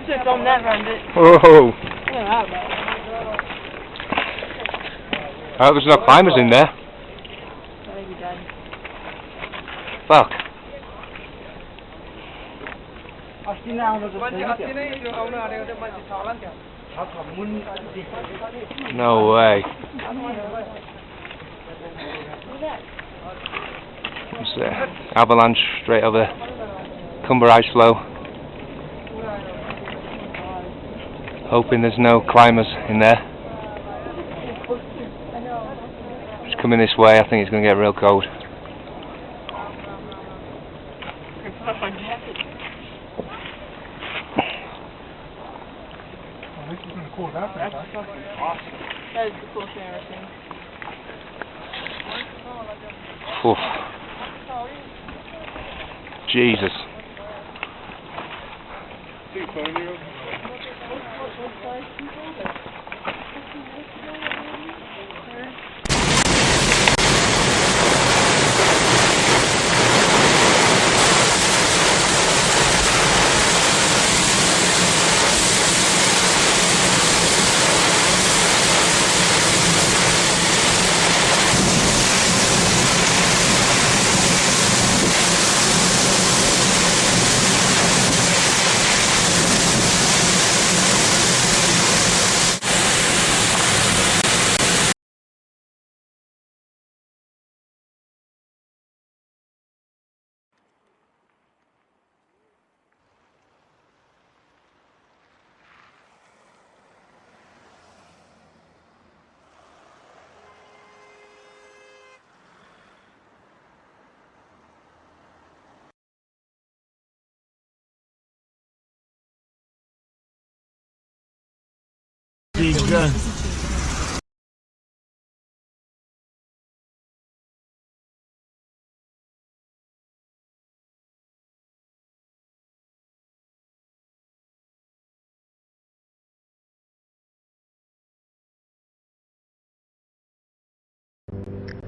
Just on that round it. Whoa! Yeah, Oh, there's no climbers in there. I think you're dead. Fuck. No way. It's avalanche straight over Cumber ice flow. Hoping there's no climbers in there. It's coming this way. I think it's going to get real cold. That is the coolest thing I've ever seen. Oof. Jesus.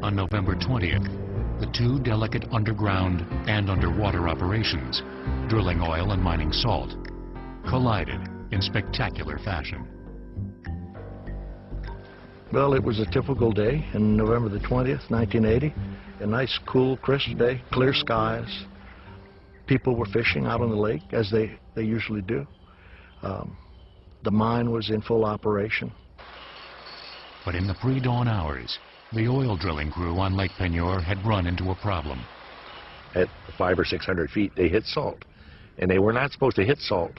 On November 20th, the two delicate underground and underwater operations, drilling oil and mining salt, collided in spectacular fashion. Well, it was a typical day in November the 20th, 1980. A nice, cool, crisp day, clear skies. People were fishing out on the lake, as they usually do. The mine was in full operation. But in the pre-dawn hours, the oil drilling crew on Lake Penure had run into a problem. At 500 or 600 feet, they hit salt. And they were not supposed to hit salt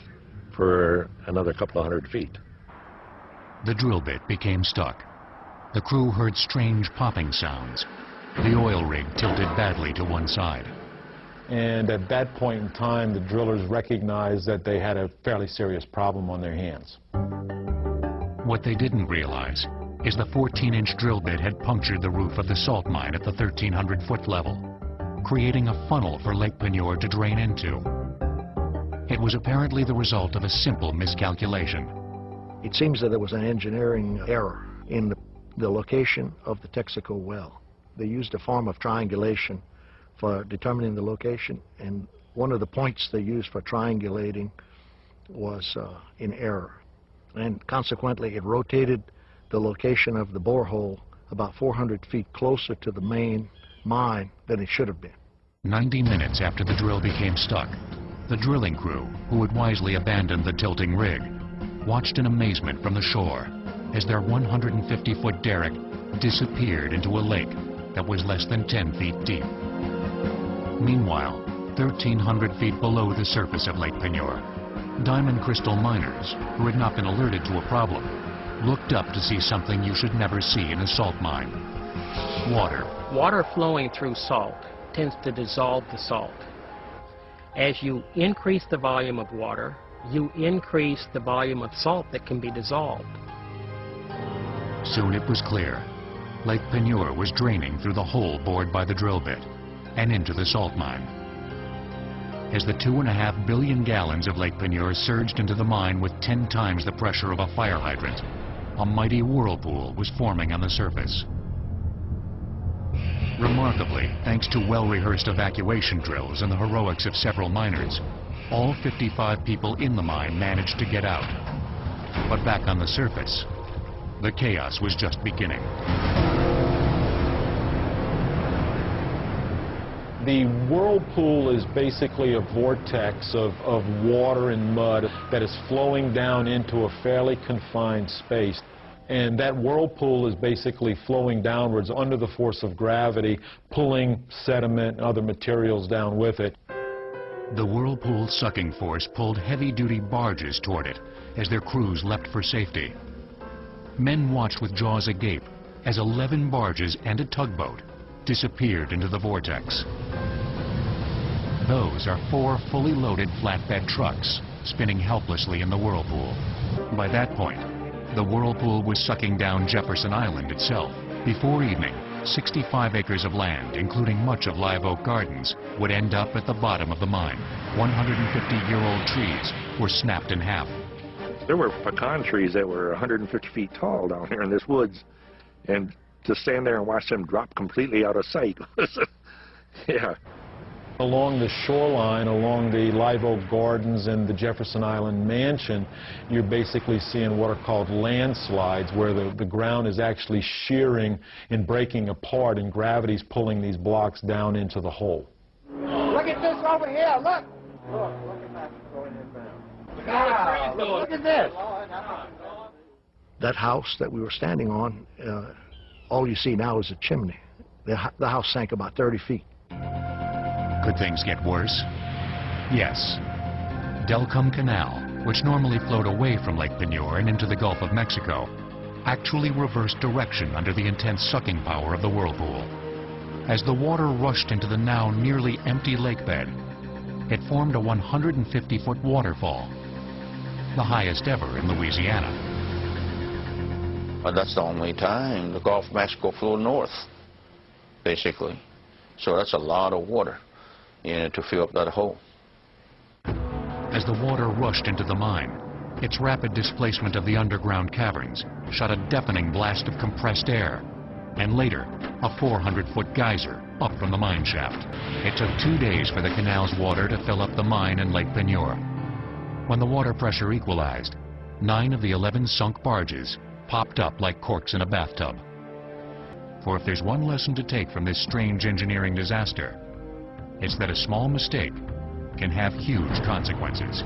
for another couple of hundred feet. The drill bit became stuck. The crew heard strange popping sounds. The oil rig tilted badly to one side. And at that point in time, the drillers recognized that they had a fairly serious problem on their hands. What they didn't realize is the 14-inch drill bit had punctured the roof of the salt mine at the 1,300-foot level, creating a funnel for Lake Penure to drain into. It was apparently the result of a simple miscalculation. It seems that there was an engineering error in the location of the Texaco well. They used a form of triangulation for determining the location, and one of the points they used for triangulating was in error. And consequently, it rotated the location of the borehole about 400 feet closer to the main mine than it should have been. 90 minutes after the drill became stuck, the drilling crew, who had wisely abandoned the tilting rig, watched in amazement from the shore as their 150-foot derrick disappeared into a lake that was less than 10 feet deep. Meanwhile, 1,300 feet below the surface of Lake Penure, diamond crystal miners, who had not been alerted to a problem, looked up to see something you should never see in a salt mine. Water. Water flowing through salt tends to dissolve the salt. As you increase the volume of water, you increase the volume of salt that can be dissolved. Soon it was clear. Lake Penure was draining through the hole bored by the drill bit and into the salt mine. As the 2.5 billion gallons of Lake Penure surged into the mine with 10 times the pressure of a fire hydrant, a mighty whirlpool was forming on the surface. Remarkably, thanks to well-rehearsed evacuation drills and the heroics of several miners, All 55 people in the mine managed to get out. But back on the surface, the chaos was just beginning. The whirlpool is basically a vortex of water and mud that is flowing down into a fairly confined space. And that whirlpool is basically flowing downwards under the force of gravity, pulling sediment and other materials down with it. The whirlpool sucking force pulled heavy-duty barges toward it as their crews leapt for safety. Men watched with jaws agape as 11 barges and a tugboat disappeared into the vortex. Those are 4 fully loaded flatbed trucks spinning helplessly in the whirlpool. By that point, the whirlpool was sucking down Jefferson Island itself. Before evening, 65 acres of land, including much of Live Oak Gardens, would end up at the bottom of the mine. 150-year-old trees were snapped in half. There were pecan trees that were 150 feet tall down here in this woods, and to stand there and watch them drop completely out of sight was, yeah. Along the shoreline, along the Live Oak Gardens and the Jefferson Island Mansion, you're basically seeing what are called landslides, where the ground is actually shearing and breaking apart, and gravity's pulling these blocks down into the hole. Look at this over here, look! Look at that going in now. Look at this! That house that we were standing on, all you see now is a chimney. The house sank about 30 feet. Could things get worse? Yes. Delcombe Canal, which normally flowed away from Lake Peigneur and into the Gulf of Mexico, actually reversed direction under the intense sucking power of the whirlpool. As the water rushed into the now nearly empty lake bed, it formed a 150-foot waterfall, the highest ever in Louisiana. Well, that's the only time the Gulf of Mexico flowed north, basically. So that's a lot of water, to fill up that hole. As the water rushed into the mine, its rapid displacement of the underground caverns shot a deafening blast of compressed air, and later, a 400-foot geyser up from the mine shaft. It took 2 days for the canal's water to fill up the mine in Lake Peigneur. When the water pressure equalized, 9 of the 11 sunk barges popped up like corks in a bathtub. For if there's one lesson to take from this strange engineering disaster, it's that a small mistake can have huge consequences.